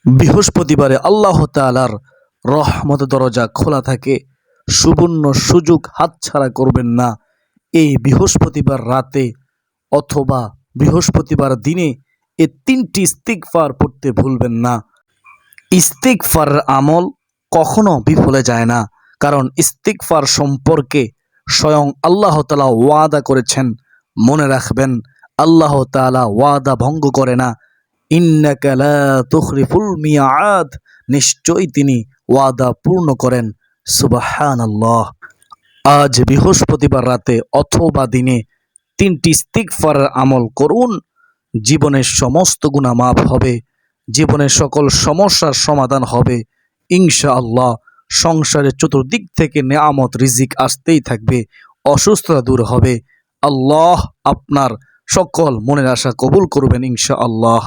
বৃহস্পতিবারে আল্লাহ তাআলার রহমত দরজা খোলা থাকে। সুবর্ণ সুযোগ হাতছাড়া করবেন না। এই বৃহস্পতিবার রাতে অথবা বৃহস্পতিবার দিনে এই তিনটি ইস্তিগফার পড়তে ভুলবেন না। ইস্তিগফারের আমল কখনো বিফলে যায় না, কারণ ইস্তিগফার সম্পর্কে স্বয়ং আল্লাহ তাআলা ওয়াদা করেছেন। মনে রাখবেন, আল্লাহ তাআলা ওয়াদা ভঙ্গ করে না। ইন্নাকা লা তুখলিফুল মিয়াদ, নিশ্চয়ই তিনি ওয়াদা পূর্ণ করেন। সুবহানাল্লাহ। আজ বৃহস্পতিবার রাতে অথবা দিনে তিনটি ইস্তিগফারের আমল করুন। জীবনের সমস্ত গুনাহ মাফ হবে, জীবনের সকল সমস্যার সমাধান হবে ইনশাআল্লাহ। সংসারের চতুর্দিক থেকে নেয়ামত রিজিক আসতেই থাকবে, অসুস্থতা দূর হবে। আল্লাহ আপনার সকল মনের আশা কবুল করবেন ইনশাআল্লাহ।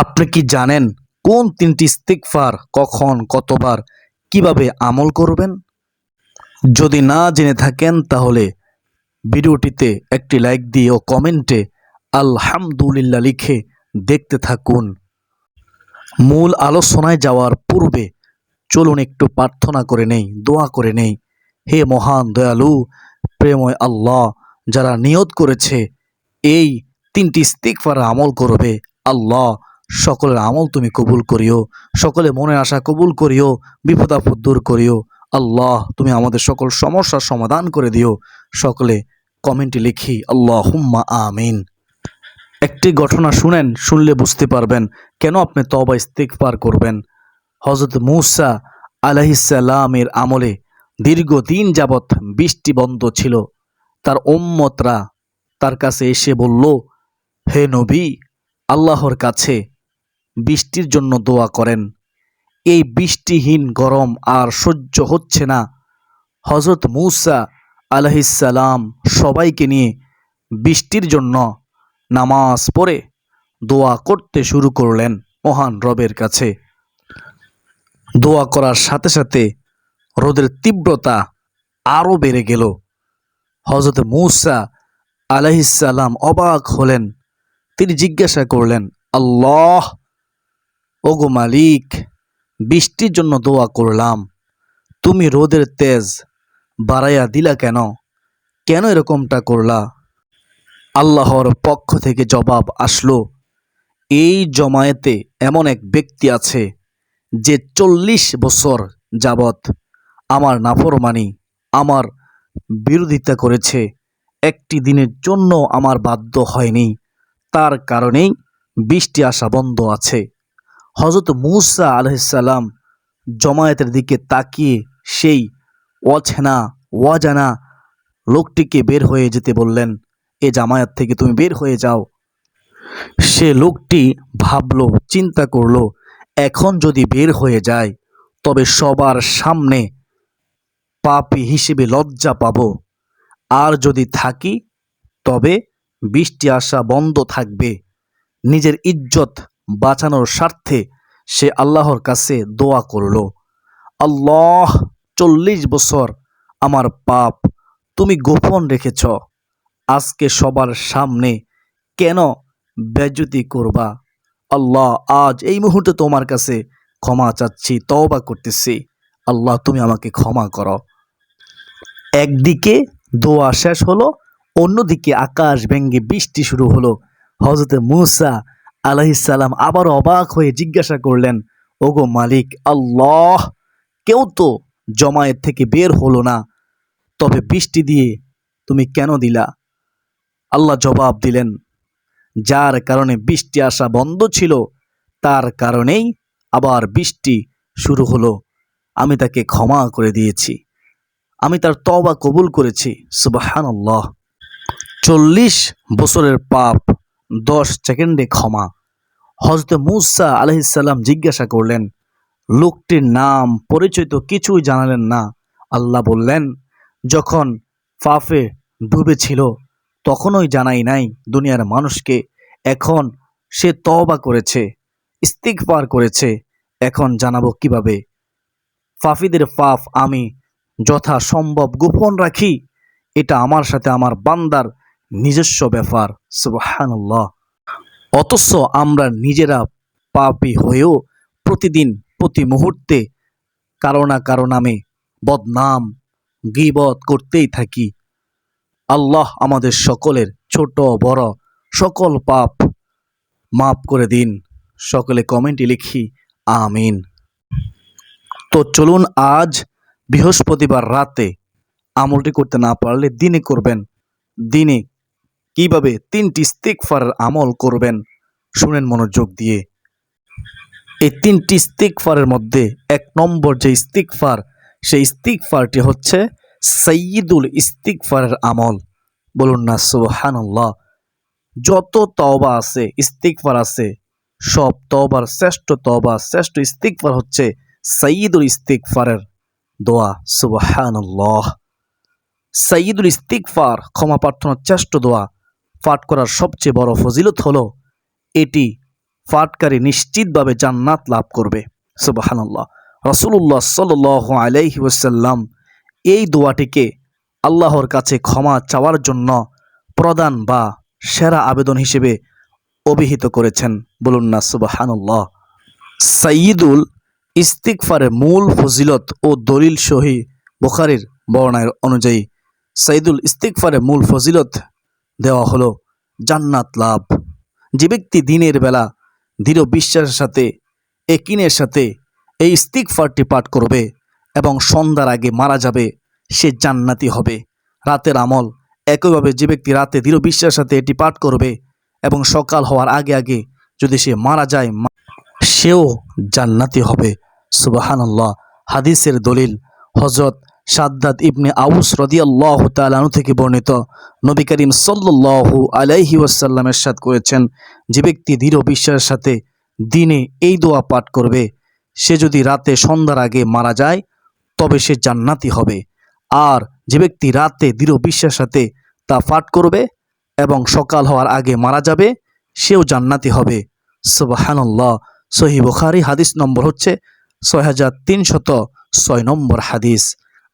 আপনি কি জানেন কোন তিনটি ইস্তিগফার কখন, কতবার, কিভাবে আমল করবেন? যদি না জেনে থাকেন তাহলে ভিডিওটিতে একটি লাইক দিয়ে ও কমেন্টে আলহামদুলিল্লাহ লিখে দেখতে থাকুন। মূল আলোচনায় যাওয়ার পূর্বে চলুন একটু প্রার্থনা করে নেই, দোয়া করে নেই। হে মহান দয়ালু প্রেমময় আল্লাহ, যারা নিয়ত করেছে এই তিনটি ইস্তিগফার আমল করবে, আল্লাহ সকলের আমল তুমি কবুল করিও, সকলে মনের আশা কবুল করিও, বিপদ আপদ দূর করিও। আল্লাহ তুমি আমাদের সকল সমস্যার সমাধান করে দিও। সকলে কমেন্টে লিখি আল্লাহুম্মা আমিন। একটি ঘটনা শুনেন, শুনলে বুঝতে পারবেন কেন আপনি তওবা ইস্তিগফার করবেন। হযরত মূসা আলাইহিস সালামের আমলে দীর্ঘদিন যাবৎ বৃষ্টি বন্ধ ছিল। তার উম্মতরা তার কাছে এসে বলল, হে নবী, আল্লাহর কাছে বৃষ্টির জন্য দোয়া করেন। এই বৃষ্টিহীন গরম আর সহ্য হচ্ছে না। হযরত মূসা আলাইহিস সালাম সবাইকে নিয়ে বৃষ্টির জন্য নামাজ পড়ে দোয়া করতে শুরু করলেন মহান রবের কাছে। দোয়া করার সাথে সাথে রোদের তীব্রতা আরও বেড়ে গেল। হযরত মূসা আলাইহিস সালাম অবাক হলেন। তিনি জিজ্ঞাসা করলেন, আল্লাহ, ওগো মালিক, বৃষ্টির জন্য দোয়া করলাম, তুমি রোদের তেজ বাড়াইয়া দিলা কেন? কেন এরকমটা করলা? আল্লাহর পক্ষ থেকে জবাব আসলো, এই জমায়েতে এমন এক ব্যক্তি আছে যে 40 বছর যাবৎ আমার নাফরমানি, আমার বিরোধিতা করেছে, একটি দিনের জন্য আমার বাধ্য হয়নি, তার কারণেই বৃষ্টি আসা বন্ধ আছে। হযরত মূসা আলাইহিস সালাম জমায়েতের দিকে তাকিয়ে সেই অজানা লোকটিকে বের হয়ে যেতে বললেন, এ জামায়াত থেকে তুমি বের হয়ে যাও। সে লোকটি ভাবলো, চিন্তা করলো, এখন যদি বের হয়ে যায় তবে সবার সামনে পাপী হিসেবে লজ্জা পাবো, আর যদি থাকি তবে বৃষ্টি আসা বন্ধ থাকবে। নিজের ইজ্জত বাঁচানোর স্বার্থে সে আল্লাহর কাছে দোয়া করলো, আল্লাহ, 40 বছর আমার পাপ তুমি গোপন রেখেছ, আজকে সবার সামনে কেন বেজ্জতি করবা? আল্লাহ, আজ এই মুহূর্তে তোমার কাছে ক্ষমা চাচ্ছি, তওবা করতেছি, আল্লাহ তুমি আমাকে ক্ষমা করো। একদিকে দোয়া শেষ হলো, অন্যদিকে আকাশ ভেঙে বৃষ্টি শুরু হলো। হযরত মূসা আলাইহিস সালাম আবার অবাক হয়ে জিজ্ঞাসা করলেন, ওগো মালিক আল্লাহ, কেউ তো জমায়েত থেকে বের হলো না, তবে বৃষ্টি দিয়ে তুমি কেন দিলা? আল্লাহ জবাব দিলেন, যার কারণে বৃষ্টি আসা বন্ধ ছিল তার কারণেই আবার বৃষ্টি শুরু হলো। আমি তাকে ক্ষমা করে দিয়েছি, আমি তার তওবা কবুল করেছি। সুবহানাল্লাহ। 40 বছরের পাপ 10 সেকেন্ডে ক্ষমা। হযরত মূসা আলাইহিস সালাম জিজ্ঞাসা করলেন, লোকটির নাম পরিচয় তো কিছুই জানালেন না। আল্লাহ বললেন, যখন পাপে ডুবেছিল তখনই জানাই নাই দুনিয়ার মানুষকে, এখন সে তওবা করেছে, ইস্তিগফার করেছে, এখন জানাবো কিভাবে? পাপীদের পাপ আমি যথাসম্ভব গোপন রাখি, এটা আমার সাথে আমার বান্দার নিজস্ব ব্যাপার। সুবহানাল্লাহ। অথচ আমরা নিজেরা পাপী হয়েও প্রতিদিন প্রতি মুহূর্তে কারো না কারো নামে বদনাম গীবত করতেই থাকি। আল্লাহ আমাদের সকলের ছোট বড় সকল পাপ মাফ করে দিন। সকলে কমেন্টে লিখি আমিন। তো চলুন আজ বৃহস্পতিবার রাতে আমলটি করতে না পারলে দিনে করবেন। দিনে কিভাবে 3টি ইস্তিগফারের আমল করবেন শুনেন মনোযোগ দিয়ে। এই 3টি ইস্তিগফারের মধ্যে 1 নম্বর যে ইস্তিগফার, সেই ইস্তিগফারটি হচ্ছে সাইয়্যিদুল ইস্তিগফারের আমল। বলুন না সুবহানাল্লাহ। যত তওবা আছে ইস্তিগফার আছে, সব তওবার শ্রেষ্ঠ তওবা শ্রেষ্ঠ ইস্তিগফার হচ্ছে সাইয়্যিদুল ইস্তিগফারের দোয়া। সুবহানাল্লাহ। সাইয়্যিদুল ইস্তিগফার ক্ষমা প্রার্থনার শ্রেষ্ঠ দোয়া। পাঠ করার সবচেয়ে বড় ফজিলত হলো এটি পাঠকারী নিশ্চিতভাবে জান্নাত লাভ করবে। সুবহানাল্লাহ। রাসূলুল্লাহ সাল্লাল্লাহু আলাইহি ওয়াসাল্লাম এই দোয়াটিকে আল্লাহর কাছে ক্ষমা চাওয়ার জন্য প্রধান বা সেরা আবেদন হিসেবে অভিহিত করেছেন। বলুন না সুবহানাল্লাহ। সাইয়্যিদুল ইস্তিগফারের মূল ফজিলত ও দলিল সহিহ বুখারীর বর্ণনা অনুযায়ী সাইয়্যিদুল ইস্তিগফারের মূল ফজিলত দেওয়া হলো জান্নাত লাভ। যে ব্যক্তি দিনের বেলা দৃঢ় বিশ্বাসের সাথে ইয়াকিনের সাথে এই ইস্তিগফারটি পাঠ করবে এবং সন্ধ্যার আগে মারা যাবে, সে জান্নাতি হবে। রাতের আমল একইভাবে যে ব্যক্তি রাতে দৃঢ় বিশ্বাসের সাথে এটি পাঠ করবে এবং সকাল হওয়ার আগে আগে যদি সে মারা যায়, সেও জান্নাতি হবে। সুবহানাল্লাহ। হাদিসের দলিল হযরত শাদ্দাদ ইবনে আউস রাদিয়াল্লাহু তাআলা আনহু থেকে বর্ণিত, নবী করিম সাল্লাল্লাহু আলাইহি ওয়াসাল্লাম ইরশাদ করেছেন, যে ব্যক্তি দৃঢ় বিশ্বাসের সাথে দিনে এই দোয়া পাঠ করবে, সে যদি রাতে সন্ধ্যার আগে মারা যায় তবে সে জান্নাতি হবে। আর যে ব্যক্তি রাতে দৃঢ় বিশ্বাসের সাথে তা পাঠ করবে এবং সকাল হওয়ার আগে মারা যাবে, সেও জান্নাতি হবে। সুবহানাল্লাহ। সহিহ বুখারী হাদিস নম্বর হচ্ছে 6306 নম্বর হাদিস।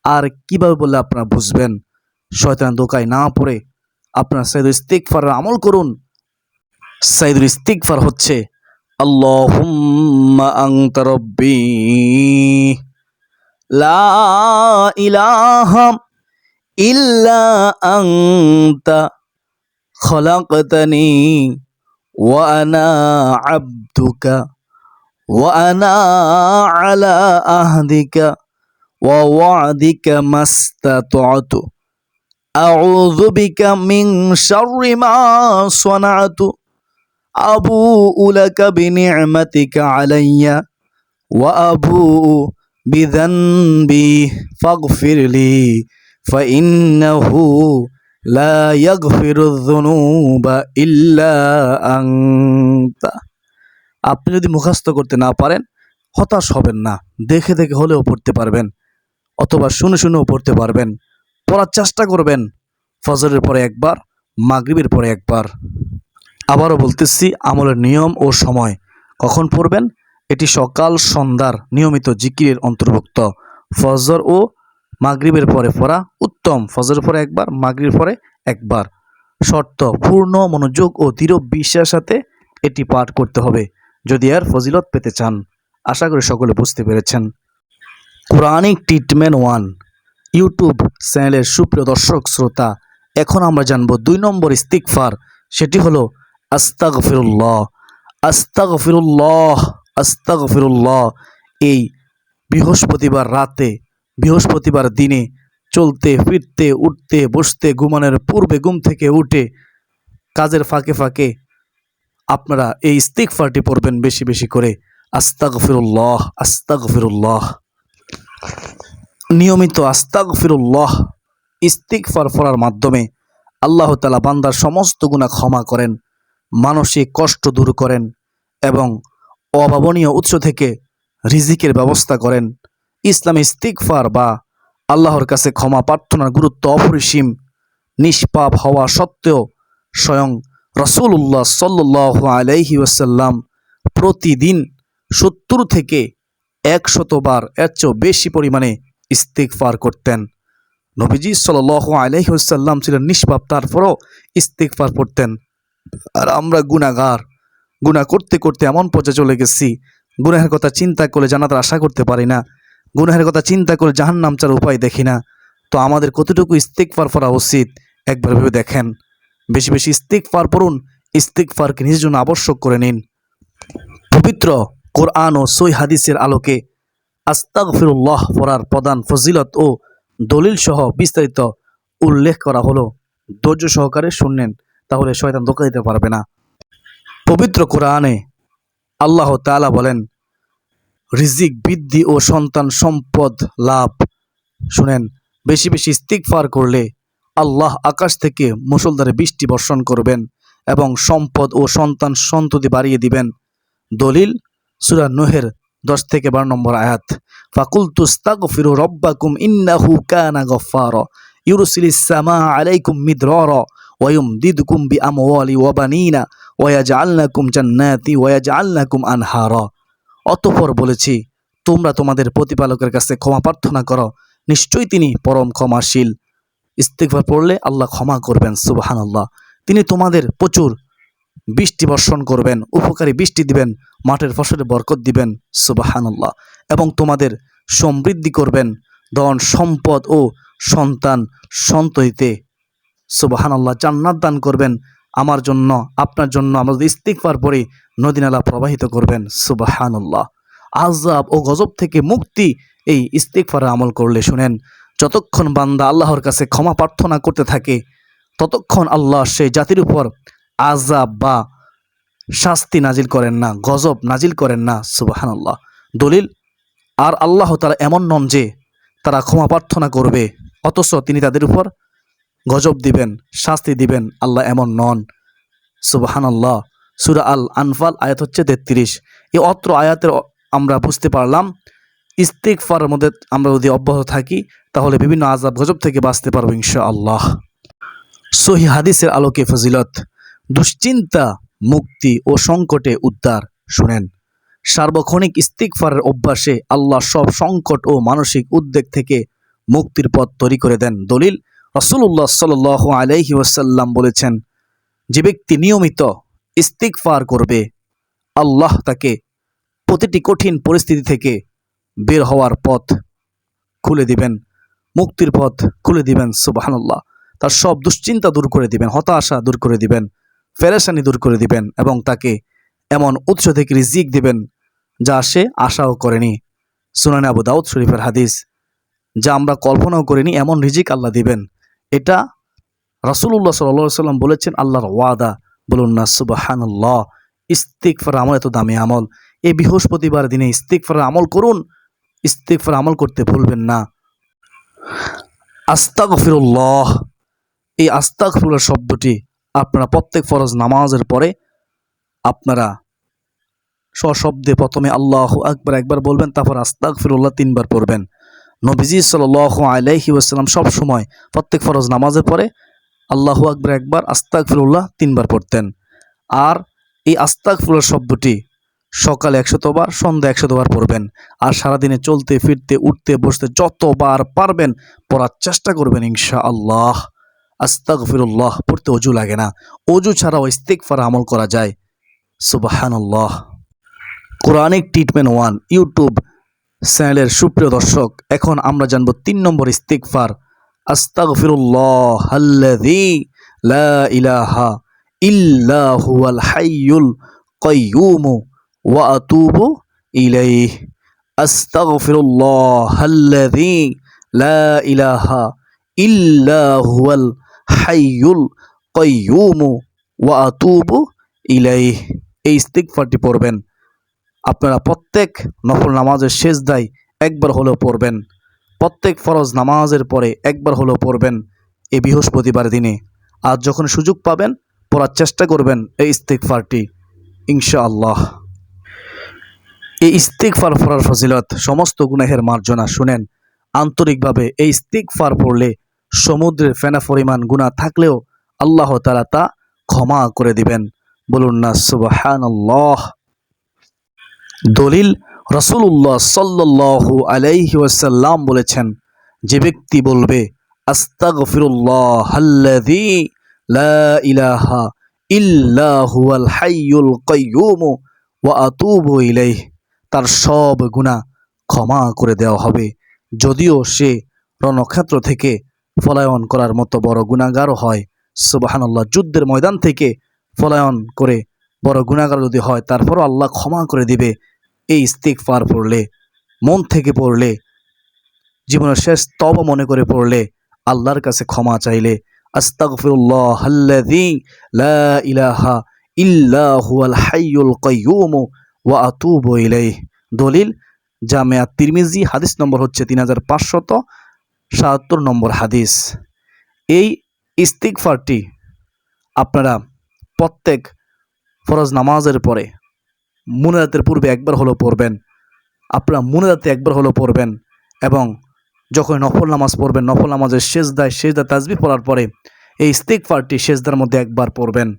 আর কিভাবে বললে আপনারা বুঝবেন? শয়তানের ধোঁকায় না পড়ে আপনারা সাইয়্যিদুল ইস্তিগফারের আমল করুন। সাইয়্যিদুল ইস্তিগফার হচ্ছে আল্লাহুম্মা আনতা রাব্বি লা ইলাহা ইল্লা আনতা খলাকতানি ওয়া আনা আবদুকা ওয়া আনা আলা আহদিকা ওয়া ওয়া'দিকা মাস্তাতa'তু আউযু বিকা মিন শাররি মা সানা'তু আবু'ু লাকা বিনি'মাতিকা আলাইয়া ওয়া আবু'ু বিযানবি ফাগফিরলি ফাইন্নাহু লা ইয়াগফিরুয যুনুবা ইল্লা আনতা। আপনি যদি মুখস্থ করতে না পারেন হতাশ হবেন না, দেখে দেখে হলেও পড়তে পারবেন অথবা শুনে শুনেও পড়তে পারবেন। পড়ার চেষ্টা করবেন ফজরের পরে একবার, মাগরিবের পরে একবার। আবারও বলতেছি, আমলের নিয়ম ও সময় কখন পড়বেন, এটি সকাল সন্ধ্যার নিয়মিত জিকিরের অন্তর্ভুক্ত। ফজর ও মাগরিবের পরে পড়া উত্তম। ফজরের পরে একবার, মাগরিবের পরে একবার। শর্ত পূর্ণ মনোযোগ ও দৃঢ় বিশ্বাসের সাথে এটি পাঠ করতে হবে যদি এর ফজিলত পেতে চান। আশা করি সকলে বুঝতে পেরেছেন। কোরআনিক ট্রিটমেন্ট 1 ইউটিউব চ্যানেলের সুপ্রিয় দর্শক শ্রোতা, এখন আমরা জানব 2 নম্বর ইস্তিগফার। সেটি হলো আস্তাগফিরুল্লাহ। আস্তাগফিরুল্লাহ আস্তাগফিরুল্লাহ। এই বৃহস্পতিবার রাতে, বৃহস্পতিবার দিনে চলতে ফিরতে উঠতে বসতে ঘুমানোর পূর্বে ঘুম থেকে উঠে কাজের ফাঁকে ফাঁকে আপনারা এই ইস্তিগফারটি পড়বেন বেশি বেশি করে। আস্তাগফিরুল্লাহ আস্তাগফিরুল্লাহ। নিয়মিত আস্তাগফিরুল্লাহ ইস্তিগফার পড়ার মাধ্যমে আল্লাহ তাআলা বান্দার সমস্ত গুনাহ ক্ষমা করেন, মানসিক কষ্ট দূর করেন এবং অভাবনীয় উৎস থেকে রিজিকের ব্যবস্থা করেন। ইসলামে ইস্তিগফার বা আল্লাহর কাছে ক্ষমা প্রার্থনার গুরুত্ব অপরিসীম। নিষ্পাপ হওয়া সত্ত্বেও স্বয়ং রাসূলুল্লাহ সাল্লাল্লাহু আলাইহি ওয়াসাল্লাম প্রতিদিন 70 থেকে 100 বার এর চেয়েও বেশি পরিমাণে ইস্তিগফার করতেন। নবীজি সাল্লাল্লাহু আলাইহি ওয়াসাল্লাম ছিলেন নিষ্পাপ, তারপরও ইস্তিগফার পড়তেন। আর আমরা গুনাহগার, গুনাহ করতে করতে এমন পর্যায়ে চলে গেছি গুনাহের কথা চিন্তা করলে জান্নাতের আশা করতে পারি না, গুনাহের কথা চিন্তা করে জাহান্নাম ছাড়ার উপায় দেখি না, তো আমাদের কতটুকু ইস্তিগফার করা উচিত একবার ভেবে দেখেন। বেশি বেশি ইস্তিগফার পড়ুন, ইস্তিগফারকে নিজের জন্য আবশ্যক করে নিন। পবিত্র কোরআন ও সহিহ হাদিসের আলোকে আস্তাগফিরুল্লাহ পড়ার প্রধান ফজিলত ও দলিল সহ বিস্তারিত উল্লেখ করা হলো। ধৈর্য সহকারে শুনলেন, তাহলে শয়তান ধোঁকা দিতে পারবে না। পবিত্র কোরআনে আল্লাহ তাআলা বলেন, রিজিক বৃদ্ধি ও সন্তান সম্পদ লাভ। শুনেন, বেশি বেশি ইস্তিগফার করলে আল্লাহ আকাশ থেকে মুষলধারে বৃষ্টি বর্ষণ করবেন এবং সম্পদ ও সন্তান সন্ততি বাড়িয়ে দিবেন। দলিল সূরা নূহের 10 থেকে 12 নম্বর আয়াত। ফাকুলতু আস্তাগফিরু রাব্বাকুম ইন্নাহু কানা গফফারা ইউরসিলিস সামা আলাইকুম মিদরারা ওয়া ইউমদিদুকুম বিআমওয়ালি ওয়া বানিনা ওয়া ইয়াজআল লাকুম জান্নাতি ওয়া ইয়াজআল লাকুম আনহারা। অতঃপর বলেছি, তোমরা তোমাদের প্রতিপালকের কাছে ক্ষমা প্রার্থনা করো, নিশ্চয়ই তিনি পরম ক্ষমাশীল। ইস্তিগফার পড়লে আল্লাহ ক্ষমা করবেন, সুবহানাল্লাহ। তিনি তোমাদের প্রচুর বৃষ্টি বর্ষণ করবেন, উপকারী বৃষ্টি দিবেন, মাঠের ফসলে বরকত দিবেন, সুবহানাল্লাহ। এবং তোমাদের সমৃদ্ধি করবেন ধন সম্পদ ও সন্তান সন্ততিতে, সুবহানাল্লাহ। জান্নাত দান করবেন আমার জন্য, আপনার জন্য। আমাদের ইস্তিগফার পড়ে নদী নালা প্রবাহিত করবেন, সুবহানাল্লাহ। আযাব ও গজব থেকে মুক্তি এই ইস্তিগফারে আমল করলে। শুনেন, যতক্ষণ বান্দা আল্লাহর কাছে ক্ষমা প্রার্থনা করতে থাকে, ততক্ষণ আল্লাহ সেই জাতির উপর আযাব বা শাস্তি নাজিল করেন না, গজব নাজিল করেন না, সুবহানাল্লাহ। দলিল, আর আল্লাহ তাআলা এমন নন যে তারা ক্ষমা প্রার্থনা করবে অথচ তিনি তাদের উপর গজব দিবেন, শাস্তি দিবেন। আল্লাহ এমন নন, সুবহানাল্লাহ। সূরা আল আনফাল আয়াত হচ্ছে 33। এই অত্র আয়াতের আমরা বুঝতে পারলাম ইস্তিগফারের মধ্যে আমরা যদি অব্যাহত থাকি তাহলে বিভিন্ন আযাব গজব থেকে বাঁচতে পারবো ইনশাআল্লাহ। সহিহ হাদিসের আলোকে ফজিলত, দুশ্চিন্তা মুক্তি ও সংকটে উদ্ধার। শুনেন, সার্বক্ষণিক ইস্তিগফারের অভ্যাসে আল্লাহ সব সংকট ও মানসিক উদ্বেগ থেকে মুক্তির পথ তৈরি করে দেন। দলিল, রাসূলুল্লাহ সাল্লাল্লাহু আলাইহি ওয়াসাল্লাম বলেছেন, যে ব্যক্তি নিয়মিত ইস্তিগফার করবে আল্লাহ তাকে প্রতিটি কঠিন পরিস্থিতি থেকে বের হওয়ার পথ খুলে দিবেন, মুক্তির পথ খুলে দিবেন, সুবহানাল্লাহ। তার সব দুশ্চিন্তা দূর করে দিবেন, হতাশা দূর করে দিবেন, পেরেশানি দূর করে দিবেন এবং তাকে এমন উৎস থেকে রিজিক দিবেন যা সে আশাও করেনি। সুনানে আবু দাউদ শরীফের হাদিস, যা আমরা কল্পনাও করিনি এমন রিজিক আল্লাহ দিবেন। এটা রাসূলুল্লাহ সাল্লাল্লাহু আলাইহি ওয়াসাল্লাম বলেছেন, আল্লাহর ওয়াদা। বলুন না সুবহানাল্লাহ। ইস্তিগফার আমল এত দামি আমল। এই বৃহস্পতিবার দিনে ইস্তিগফার আমল করুন, ইস্তিগফার আমল করতে ভুলবেন না। আস্তাগফিরুল্লাহ, এই আস্তাগফিরুল্লাহ শব্দটি আপনারা প্রত্যেক ফরজ নামাজের পরে আপনারা সশব্দে প্রথমে আল্লাহু আকবার একবার বলবেন, তারপর আস্তাগফিরুল্লাহ 3 বার পড়বেন। নবীজি সাল্লাল্লাহু আলাইহি ওয়াসাল্লাম সব সময় প্রত্যেক ফরজ নামাজের পরে আল্লাহু আকবার একবার, আস্তাগফিরুল্লাহ 3 বার পড়তেন। আর এই আস্তাগফিরুল্লাহ শব্দটি সকালে 100 বার, সন্ধ্যা 100 বার পড়বেন। আর সারাদিনে চলতে ফিরতে উঠতে বসতে যতবার পারবেন পড়ার চেষ্টা করবেন ইনশাআল্লাহ। আস্তাগফিরুল্লাহ পড়তে অজু লাগে না, অজু ছাড়াও ইস্তিগফার আমল করা যায়, সুবহানাল্লাহ। কোরআনিক ট্রিটমেন্ট 1 ইউটিউব চ্যানেলের সুপ্রিয় দর্শক, এখন আমরা জানব 3 নম্বর ইস্তিগফার। আস্তাগফিরুল্লাহাল্লাযী লা ইলাহা ইল্লা হুয়াল হাইয়ুল কাইয়্যুম ওয়া আতুবু ইলাইহি। আস্তাগফিরুল্লাহাল্লাযী লা ইলাহা ইল্লা হুয়াল হাইয়ুল কাইয়্যুম ওয়া আতুবু ইলাইহি। এই ইস্তিগফারটি পড়বেন। আপনারা প্রত্যেক নফল নামাজের সেজদায় একবার হলেও পড়বেন, প্রত্যেক ফরজ নামাজের পরে একবার হলেও পড়বেন এই বৃহস্পতিবার দিনে। আর যখন সুযোগ পাবেন পড়ার চেষ্টা করবেন এই ইস্তিগফারটি ইনশাআল্লাহ। এই ইস্তিগফার পড়ার ফজিলত, সমস্ত গুনাহের মার্জনা। শুনেন, আন্তরিকভাবে এই ইস্তিগফার পড়লে সমুদ্রের ফেনা পরিমাণ গুনাহ থাকলেও আল্লাহ তাআলা তা ক্ষমা করে দিবেন। বলুন না সুবহানাল্লাহ। দলিল, রাসূলুল্লাহ সাল্লাল্লাহু আলাইহি ওয়াসাল্লাম বলেছেন, যে ব্যক্তি বলবে আস্তাগফিরুল্লাহাল্লাযী লা ইলাহা ইল্লা হুয়াল হাইয়ুল কাইয়্যুম ওয়া আতুবু ইলাইহি, তার সব গুনাহ ক্ষমা করে দেওয়া হবে। যদিও সে রণক্ষেত্র থেকে পলায়ন করার মতো বড় গুনাহগারও হয়, সুবহানাল্লাহ, যুদ্ধের ময়দান থেকে পলায়ন করে বড় গুনাহগার যদি হয়, তারপরও আল্লাহ ক্ষমা করে দিবে এই ইস্তিগফার পড়লে, মন থেকে পড়লে, জীবনের শেষ তওবা মনে করে পড়লে, আল্লাহর কাছে ক্ষমা চাইলে। আস্তাগফিরুল্লাহাল্লাযী লা ইলাহা ইল্লা হুয়াল হাইয়ুল কাইয়্যুম ওয়া আতুবু ইলাইহি। দলিল জামিয়া তিরমিজি, হাদিস নম্বর হচ্ছে 3577 নম্বর হাদিস। এই ইস্তিগফারটি আপনারা প্রত্যেক ফরজ নামাজের পরে মুনাজাতের পূর্বে একবার হলো পড়বেন। আপনারা মুনাজাতে একবার হলো পড়বেন এবং যখন নফল নামাজ পড়বেন, নফল নামাজের সেজদা তাসবিহ পড়ার পরে এই ইস্তিগফারটি সেজদার মধ্যে একবার পড়বেন।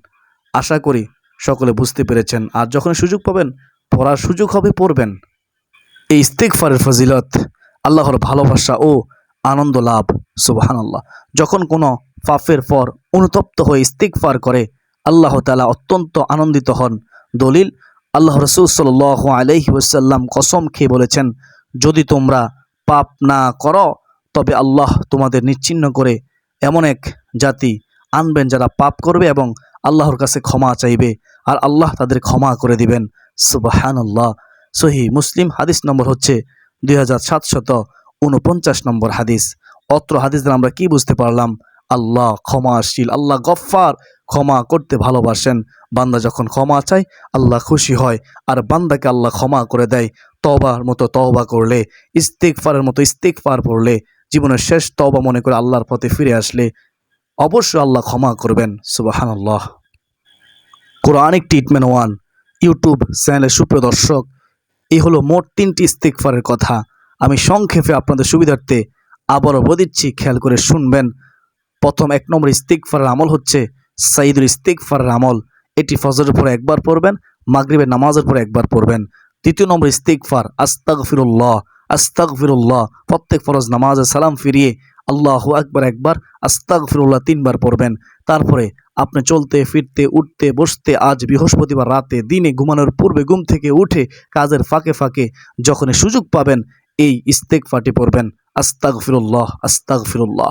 আশা করি সকলে বুঝতে পেরেছেন। আর যখন সুযোগ পাবেন, পড়ার সুযোগ হবে, পড়বেন। এই ইস্তিগফারের ফজিলত, আল্লাহর ভালোবাসা ও আনন্দ লাভ, সুবহানাল্লাহ। যখন কোনো পাপের পর অনুতপ্ত হয়ে ইস্তিগফার করে, আল্লাহ তাআলা অত্যন্ত আনন্দিত হন। দলিল, আল্লাহ রাসূল সাল্লাল্লাহু আলাইহি ওয়াসাল্লাম কসম খেয়ে বলেছেন, যদি তোমরা পাপ না করো তবে আল্লাহ তোমাদের নিচ্ছিন্ন করে এমন এক জাতি আনবেন যারা পাপ করবে এবং আল্লাহর কাছে ক্ষমা চাইবে, আর আল্লাহ তাদের ক্ষমা করে দিবেন। সুবহানাল্লাহ। সহিহ মুসলিম, হাদিস নম্বর হচ্ছে 2749 নম্বর হাদিস। অত্র হাদিস দ্বারা আমরা কি বুঝতে পারলাম? আল্লাহ ক্ষমাশীল, আল্লাহ গফফার, ক্ষমা করতে ভালোবাসেন। বান্দা যখন ক্ষমা চায় আল্লাহ খুশি হয়, আর বান্দাকে আল্লাহ ক্ষমা করে দেয়। তওবার মতো তওবা করলে, ইস্তিগফারের মতো ইস্তিগফার পড়লে, জীবনের শেষ তওবা মনে করে আল্লাহর পথে ফিরে আসলে অবশ্যই আল্লাহ ক্ষমা করবেন। সুবহানাল্লাহ। কোরআনিক ট্রিটমেন্ট 1 ইউটিউব চ্যানেলের সুপ্রিয় দর্শক, এই হলো মোট 3টি ইস্তিগফারের কথা। আমি সংক্ষেপে আপনাদের সুবিধার্থে আবারও বলে দিচ্ছি, খেয়াল করে শুনবেন। প্রথম 1 নম্বর ইস্তিগফারের আমল হচ্ছে সাইয়্যিদুল ইস্তিগফারের আমল। এটি ফজরের পরে একবার পড়বেন, মাগরিবের নামাজের পরে একবার পড়বেন। 2 নম্বর ইস্তিগফার আস্তাগফিরুল্লাহ, আস্তাগফিরুল্লাহ। প্রত্যেক ফরজ নামাজে সালাম ফিরিয়ে আল্লাহু আকবার একবার, আস্তাগফিরুল্লাহ 3 বার পড়বেন। তারপরে আপনি চলতে ফিরতে, উঠতে বসতে, আজ বৃহস্পতিবার রাতে, দিনে, ঘুমানোর পূর্বে, ঘুম থেকে উঠে, কাজের ফাঁকে ফাঁকে যখনই সুযোগ পাবেন এই ইস্তিগফারটি পড়বেন, আস্তাগফিরুল্লাহ, আস্তাগফিরুল্লাহ।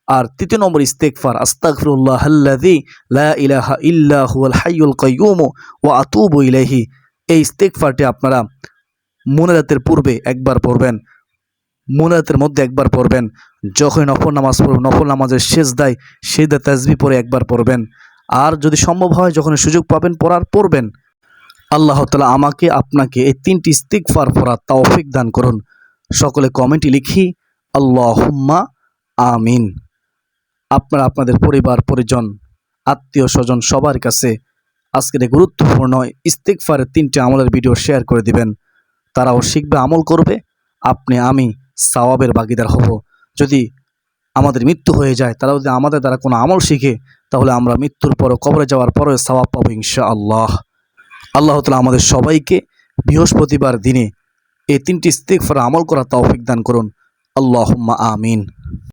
আর 3 নম্বর ইস্তিগফার আস্তাগফিরুল্লাহাল্লাযী লা ইলাহা ইল্লা হুয়াল হাইয়ুল কাইয়্যুম ওয়া আতুবু ইলাইহি। এই ইস্তিগফারটি আপনারা মুনাজাতের পূর্বে একবার পড়বেন, মুনাজাতের মধ্যে একবার পড়বেন, যখন নফল নামাজ পড়বেন নফল নামাজের সেজদা তাসবিহ পড়ে একবার পড়বেন। আর যদি সম্ভব হয় যখন সুযোগ পাবেন পড়বেন। আল্লাহ তাআলা আমাকে আপনাকে এই 3টি ইস্তিগফার পড়ার তৌফিক দান করুন। সকলে কমেন্টে লিখি আল্লাহুম্মা আমিন। আপনারা আপনাদের পরিবার পরিজন, আত্মীয় স্বজন সবার কাছে আজকের এই গুরুত্বপূর্ণ ইস্তিগফারের 3টি আমলের ভিডিও শেয়ার করে দিবেন। তারাও শিখবে, আমল করবে, আমি সওয়াবের ভাগীদার হব। যদি আমাদের মৃত্যু হয়ে যায়, তারা যদি আমাদের দ্বারা কোনো আমল শিখে, তাহলে আমরা মৃত্যুর পরও, কবরে যাওয়ার পরও সওয়াব পাবো ইনশাআল্লাহ। আল্লাহ তাআলা আমাদের সবাইকে বৃহস্পতিবার দিনে এই 3টি ইস্তিগফার আমল করার তৌফিক দান করুন। আল্লাহুম্মা আমিন।